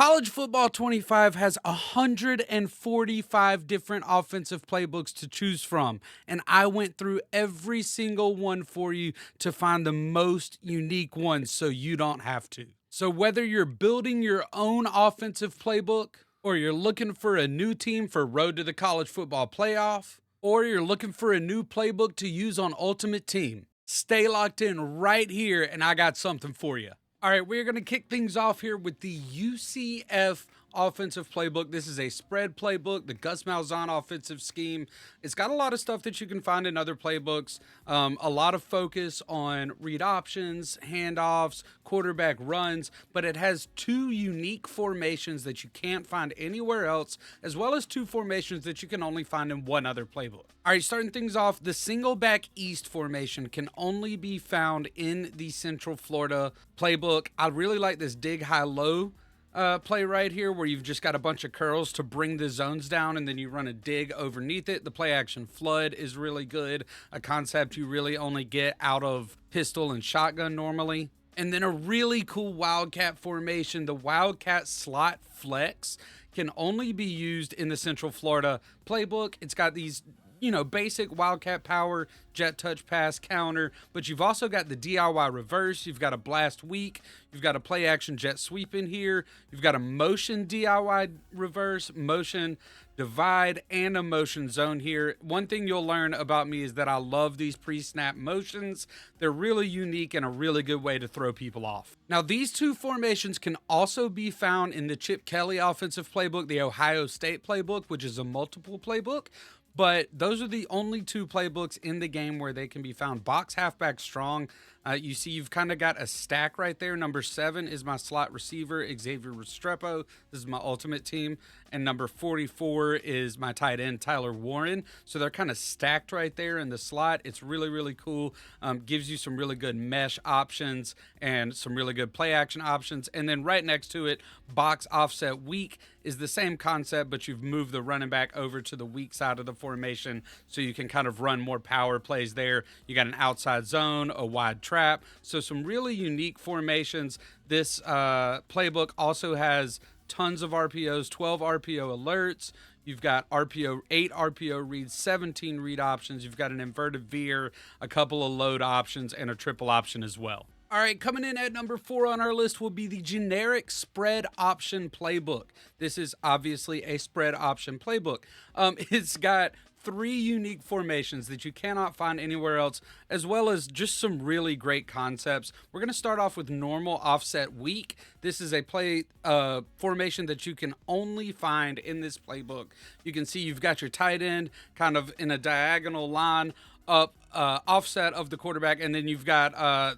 College Football 25 has 145 different offensive playbooks to choose from, and I went through every single one for you to find the most unique ones so you don't have to. So, whether you're building your own offensive playbook, or you're looking for a new team for Road to the College Football Playoff, or you're looking for a new playbook to use on Ultimate Team, stay locked in right here, and I got something for you. All right, we're going to kick things off here with the UCF offensive playbook. This is a spread playbook, the Gus Malzahn offensive scheme. It's got a lot of stuff that you can find in other playbooks. A lot of focus on read options, handoffs, quarterback runs, but it has two unique formations that you can't find anywhere else, as well as two formations that you can only find in one other playbook. All right, starting things off, the single back East formation can only be found in the Central Florida playbook. I really like this dig high low play right here, where you've just got a bunch of curls to bring the zones down, and then you run a dig underneath it. The play action flood is really good, a concept you really only get out of pistol and shotgun normally. And then a really cool wildcat formation, the wildcat slot flex, can only be used in the Central Florida playbook. It's got these basic wildcat power, jet touch pass, counter, but you've also got the DIY reverse, you've got a blast weak, you've got a play action jet sweep in here, you've got a motion DIY reverse, motion divide, and a motion zone here. One thing you'll learn about me is that I love these pre-snap motions. They're really unique and a really good way to throw people off. Now, these two formations can also be found in the Chip Kelly offensive playbook, the Ohio State playbook, which is a multiple playbook. But those are the only two playbooks in the game where they can be found. Box halfback strong. You see you've kind of got a stack right there. Number 7 is my slot receiver, Xavier Restrepo. This is my ultimate team. And number 44 is my tight end, Tyler Warren. So they're kind of stacked right there in the slot. It's really, really cool. Gives you some really good mesh options and some really good play action options. And then right next to it, box offset weak is the same concept, but you've moved the running back over to the weak side of the formation so you can kind of run more power plays there. You got an outside zone, a wide trap. So some really unique formations. This playbook also has tons of RPOs, 12 RPO alerts. You've got RPO, 8 RPO reads, 17 read options. You've got an inverted veer, a couple of load options, and a triple option as well. All right, coming in at number 4 on our list will be the generic spread option playbook. This is obviously a spread option playbook. It's got 3 unique formations that you cannot find anywhere else, as well as just some really great concepts. We're going to start off with normal offset weak. This is a play formation that you can only find in this playbook. You can see you've got your tight end kind of in a diagonal line up offset of the quarterback, and then you've got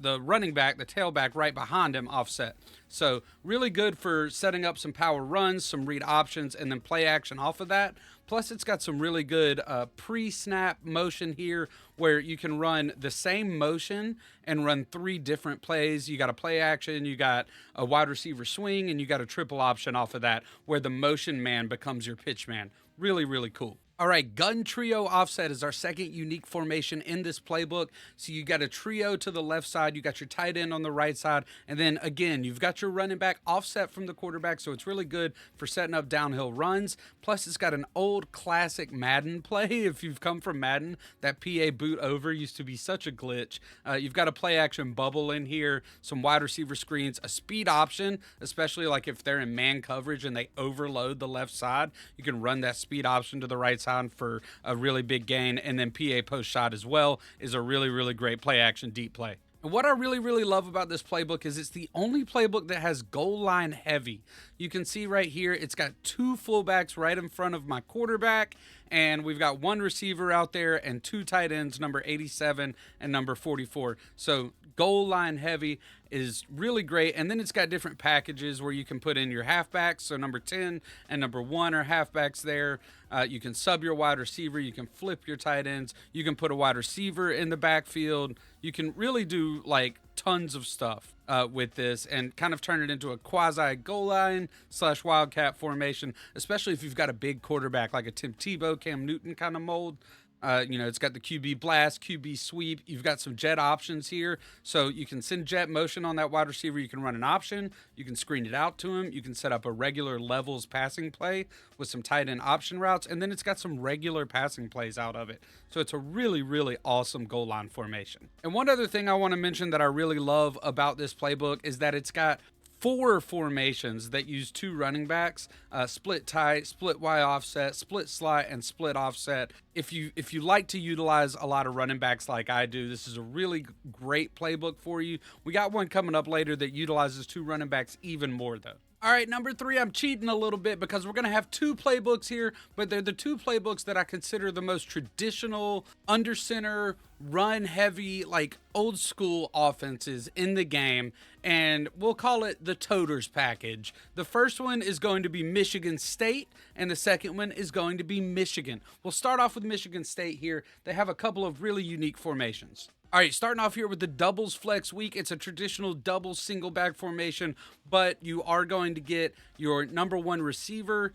the running back, the tailback, right behind him offset. So really good for setting up some power runs, some read options, and then play action off of that. Plus, it's got some really good pre-snap motion here where you can run the same motion and run 3 different plays. You got a play action, you got a wide receiver swing, and you got a triple option off of that where the motion man becomes your pitch man. Really, really cool. All right, gun trio offset is our second unique formation in this playbook. So you got a trio to the left side, you got your tight end on the right side, and then again, you've got your running back offset from the quarterback, so it's really good for setting up downhill runs. Plus, it's got an old classic Madden play. If you've come from Madden, that PA boot over used to be such a glitch. You've got a play action bubble in here, some wide receiver screens, a speed option, especially like if they're in man coverage and they overload the left side, you can run that speed option to the right side for a really big gain. And then PA post shot as well is a really, really great play action deep play. And what I really, really love about this playbook is it's the only playbook that has goal line heavy. You can see right here, it's got 2 fullbacks right in front of my quarterback, and we've got 1 receiver out there and 2 tight ends, number 87 and number 44. So goal line heavy is really great. And then it's got different packages where you can put in your halfbacks. So number 10 and number 1 are halfbacks there. You can sub your wide receiver. You can flip your tight ends. You can put a wide receiver in the backfield. You can really do like tons of stuff with this and kind of turn it into a quasi goal line / wildcat formation, especially if you've got a big quarterback like a Tim Tebow, Cam Newton kind of mold. It's got the QB blast, QB sweep. You've got some jet options here. So you can send jet motion on that wide receiver. You can run an option. You can screen it out to him. You can set up a regular levels passing play with some tight end option routes. And then it's got some regular passing plays out of it. So it's a really, really awesome goal line formation. And one other thing I want to mention that I really love about this playbook is that it's got 4 formations that use 2 running backs, split tight, split Y offset, split slot, and split offset. If you like to utilize a lot of running backs like I do, this is a really great playbook for you. We got one coming up later that utilizes 2 running backs even more though. All right, number 3, I'm cheating a little bit because we're going to have 2 playbooks here, but they're the 2 playbooks that I consider the most traditional, under center, run heavy, like old school offenses in the game, and we'll call it the Toters package. The first one is going to be Michigan State, and the second one is going to be Michigan. We'll start off with Michigan State here. They have a couple of really unique formations. All right, starting off here with the doubles flex week. It's a traditional double single back formation, but you are going to get your number 1 receiver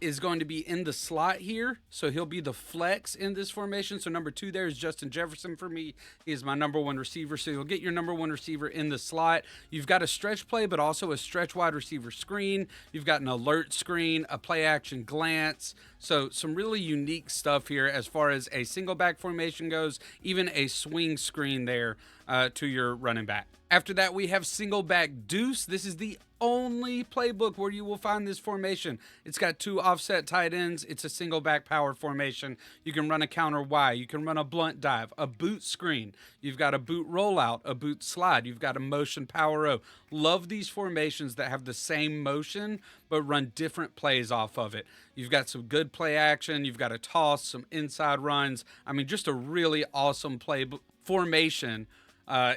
is going to be in the slot here. So he'll be the flex in this formation. So number 2 there is Justin Jefferson for me. He is my number 1 receiver. So you'll get your number 1 receiver in the slot. You've got a stretch play, but also a stretch wide receiver screen. You've got an alert screen, a play action glance. So some really unique stuff here as far as a single back formation goes, even a swing screen there to your running back. After that, we have single back deuce. This is the only playbook where you will find this formation. It's got 2 offset tight ends. It's a single back power formation. You can run a counter Y. You can run a blunt dive, a boot screen. You've got a boot rollout, a boot slide. You've got a motion power O. Love these formations that have the same motion but run different plays off of it. You've got some good play action. You've got a toss, some inside runs. I mean, just a really awesome play formation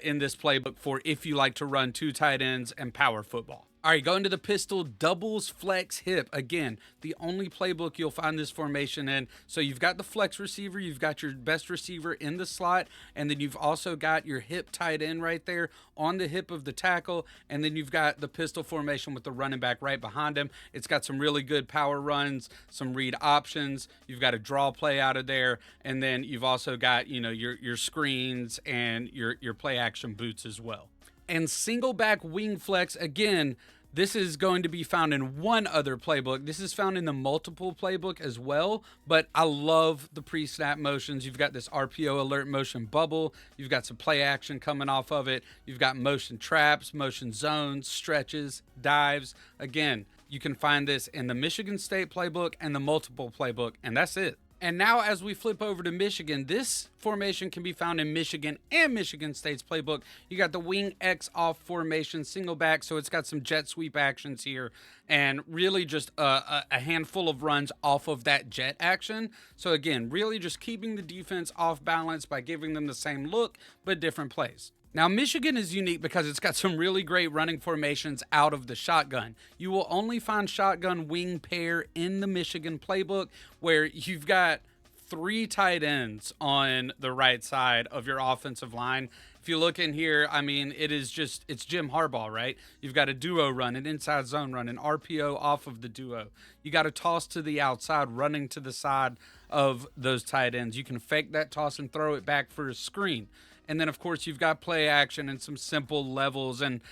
in this playbook for if you like to run 2 tight ends and power football. All right, going to the pistol doubles flex hip. Again, the only playbook you'll find this formation in. So you've got the flex receiver, you've got your best receiver in the slot, and then you've also got your hip tight end right there on the hip of the tackle, and then you've got the pistol formation with the running back right behind him. It's got some really good power runs, some read options. You've got a draw play out of there, and then you've also got, your screens and your play action boots as well. And single back wing flex, again, this is going to be found in one other playbook. This is found in the multiple playbook as well, but I love the pre-snap motions. You've got this RPO alert motion bubble. You've got some play action coming off of it. You've got motion traps, motion zones, stretches, dives. Again, you can find this in the Michigan State playbook and the multiple playbook, and that's it. And now as we flip over to Michigan, this formation can be found in Michigan and Michigan State's playbook. You got the wing X off formation, single back, so it's got some jet sweep actions here and really just a handful of runs off of that jet action. So again, really just keeping the defense off balance by giving them the same look, but different plays. Now, Michigan is unique because it's got some really great running formations out of the shotgun. You will only find shotgun wing pair in the Michigan playbook where you've got 3 tight ends on the right side of your offensive line. If you look in here, I mean, it's Jim Harbaugh, right? You've got a duo run, an inside zone run, an RPO off of the duo. You got a toss to the outside, running to the side of those tight ends. You can fake that toss and throw it back for a screen. And then, of course, you've got play action and some simple levels and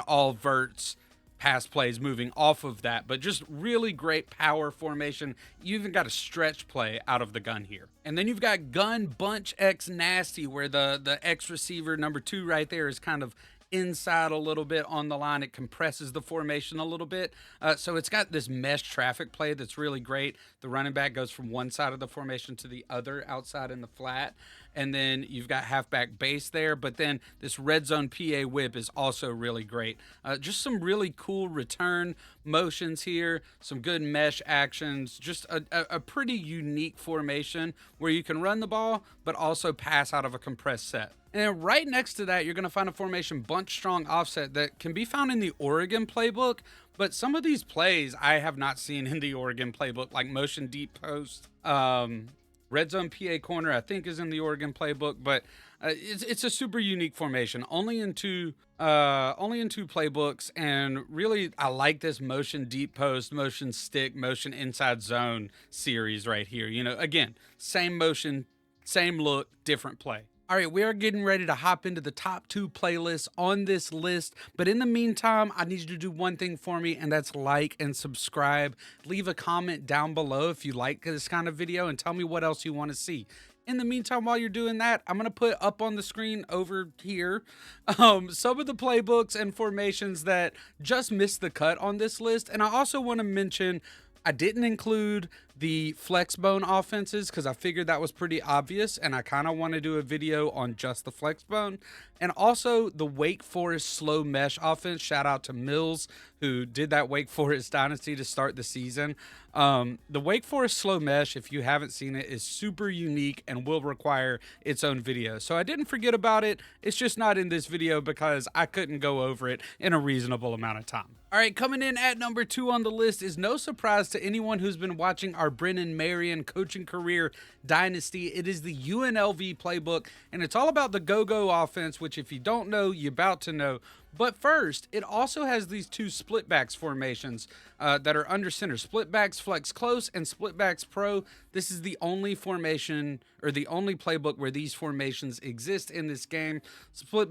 all verts pass plays moving off of that. But just really great power formation. You even got a stretch play out of the gun here. And then you've got gun bunch X nasty where the X receiver number 2 right there is kind of inside a little bit on the line. It compresses the formation a little bit. So it's got this mesh traffic play that's really great. The running back goes from one side of the formation to the other outside in the flat. And then you've got halfback base there. But then this red zone PA whip is also really great. Just some really cool return motions here. Some good mesh actions. Just a pretty unique formation where you can run the ball, but also pass out of a compressed set. And then right next to that, you're going to find a formation bunch strong offset that can be found in the Oregon playbook. But some of these plays I have not seen in the Oregon playbook, like motion deep post. Red zone PA corner, I think, is in the Oregon playbook, but It's a super unique formation, only in two playbooks, and really I like this motion deep post, motion stick, motion inside zone series right here. You know, again, same motion, same look, different play. All right, we are getting ready to hop into the top two playlists on this list. But in the meantime, I need you to do one thing for me, and that's like and subscribe. Leave a comment down below if you like this kind of video and tell me what else you want to see. In the meantime, while you're doing that, I'm going to put up on the screen over here some of the playbooks and formations that just missed the cut on this list. And I also want to mention I didn't include the flex bone offenses because I figured that was pretty obvious, and I kind of want to do a video on just the flex bone. And also the Wake Forest slow mesh offense. Shout out to Mills, who did that Wake Forest Dynasty to start the season. The Wake Forest slow mesh, if you haven't seen it, is super unique and will require its own video. So I didn't forget about it. It's just not in this video because I couldn't go over it in a reasonable amount of time. All right, coming in at number 2 on the list is no surprise to anyone who's been watching our Brennan Marion coaching career Dynasty. It is the UNLV playbook, and it's all about the go-go offense, which if you don't know, you're about to know. But first, it also has these two splitbacks formations that are under center. Splitbacks flex close and splitbacks pro. This is the only formation or the only playbook where these formations exist in this game.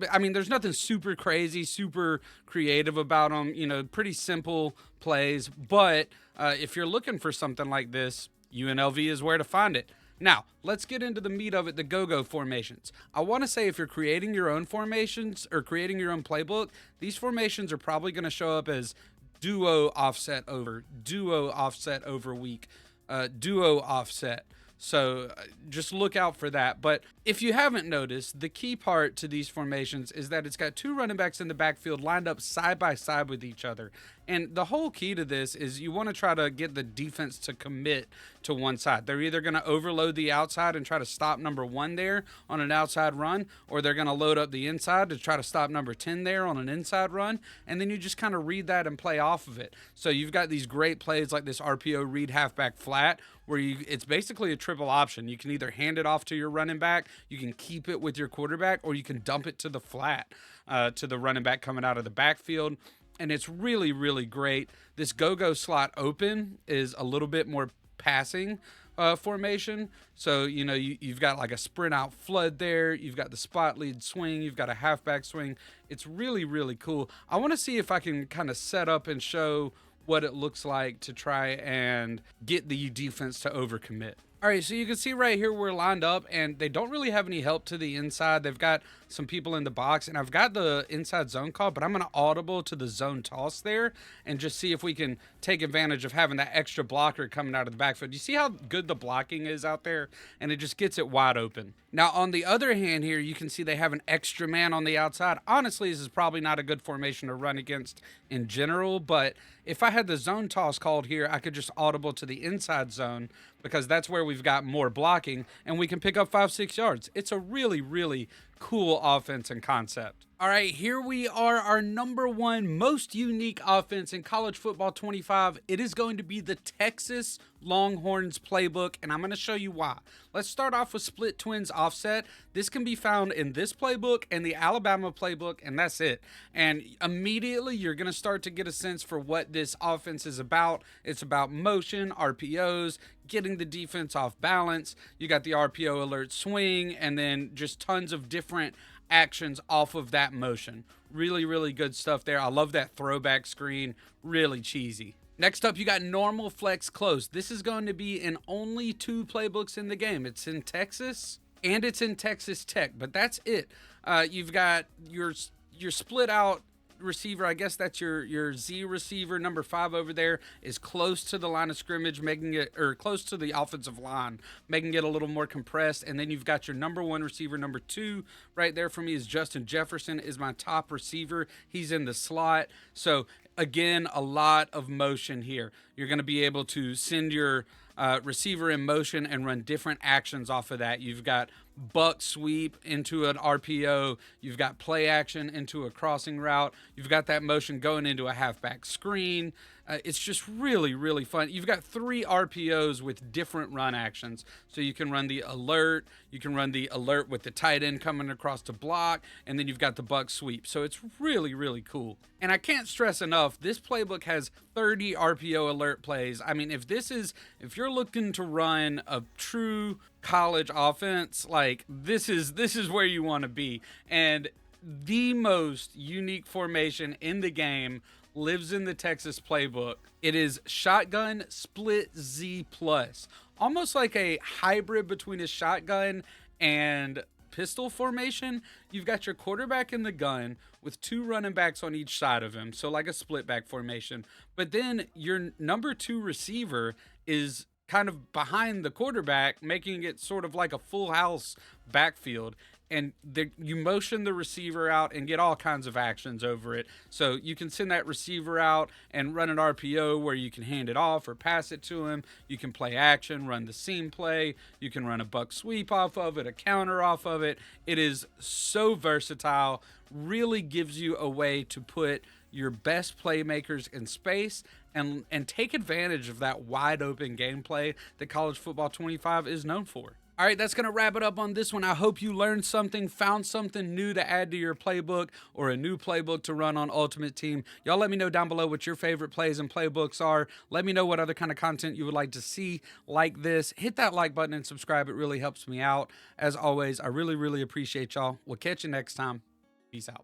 I mean, there's nothing super crazy, super creative about them. You know, pretty simple plays. But if you're looking for something like this, UNLV is where to find it. Now, let's get into the meat of it, the go-go formations. I want to say if you're creating your own formations or creating your own playbook, these formations are probably going to show up as duo offset over weak, duo offset. So just look out for that. But if you haven't noticed, the key part to these formations is that it's got two running backs in the backfield lined up side by side with each other. And the whole key to this is you want to try to get the defense to commit to one side. They're either going to overload the outside and try to stop number 1 there on an outside run, or they're going to load up the inside to try to stop number 10 there on an inside run. And then you just kind of read that and play off of it. So you've got these great plays like this RPO read halfback flat, where it's basically a triple option. You can either hand it off to your running back, you can keep it with your quarterback, or you can dump it to the flat to the running back coming out of the backfield. And it's really, really great. This go-go slot open is a little bit more passing formation. So, you know, you've got like a sprint out flood there. You've got the spot lead swing. You've got a halfback swing. It's really, really cool. I want to see if I can kind of set up and show what it looks like to try and get the defense to overcommit. All right, so you can see right here we're lined up, and they don't really have any help to the inside. They've got some people in the box, and I've got the inside zone call, but I'm going to audible to the zone toss there and just see if we can take advantage of having that extra blocker coming out of the backfield. You see how good the blocking is out there? And it just gets it wide open. Now, on the other hand here, you can see they have an extra man on the outside. Honestly, this is probably not a good formation to run against in general, but if I had the zone toss called here, I could just audible to the inside zone because that's where we've got more blocking, and we can pick up 5-6 yards. It's a really, really cool offense and concept. All right, here we are, our number 1 most unique offense in college football 25. It is going to be the Texas Longhorns playbook, and I'm going to show you why. Let's start off with split twins offset. This can be found in this playbook and the Alabama playbook, and that's it. And immediately you're going to start to get a sense for what this offense is about. It's about motion, RPOs, getting the defense off balance. You got the RPO alert swing, and then just tons of different actions off of that motion. Really, really good stuff there. I love that throwback screen. Really cheesy. Next up, you got normal flex close. This is going to be in only 2 playbooks in the game. It's in Texas and it's in Texas Tech, but that's it. You've got your split out receiver. I guess that's your Z receiver. Number 5 over there is close to the line of scrimmage, making it, or close to the offensive line, making it a little more compressed. And then you've got your number 1 receiver. Number 2 right there for me is Justin Jefferson, is my top receiver. He's in the slot. So again, a lot of motion here. You're going to be able to send your receiver in motion and run different actions off of that. You've got buck sweep into an RPO. You've got play action into a crossing route. You've got that motion going into a halfback screen. It's just really, really fun. You've got 3 RPOs with different run actions. So you can run the alert, you can run the alert with the tight end coming across to block, and then you've got the buck sweep. So it's really, really cool. And I can't stress enough, this playbook has 30 RPO alert plays. I mean, if you're looking to run a true college offense, like this is where you want to be. And the most unique formation in the game lives in the Texas playbook. It is shotgun split Z plus, almost like a hybrid between a shotgun and pistol formation. You've got your quarterback in the gun with 2 running backs on each side of him, so like a split back formation. But then your number 2 receiver is kind of behind the quarterback, making it sort of like a full house backfield. And you motion the receiver out and get all kinds of actions over it. So you can send that receiver out and run an RPO where you can hand it off or pass it to him. You can play action, run the seam play. You can run a buck sweep off of it, a counter off of it. It is so versatile, really gives you a way to put your best playmakers in space and take advantage of that wide open gameplay that College Football 25 is known for. All right, that's going to wrap it up on this one. I hope you learned something, found something new to add to your playbook or a new playbook to run on Ultimate Team. Y'all let me know down below what your favorite plays and playbooks are. Let me know what other kind of content you would like to see like this. Hit that like button and subscribe. It really helps me out. As always, I really, really appreciate y'all. We'll catch you next time. Peace out.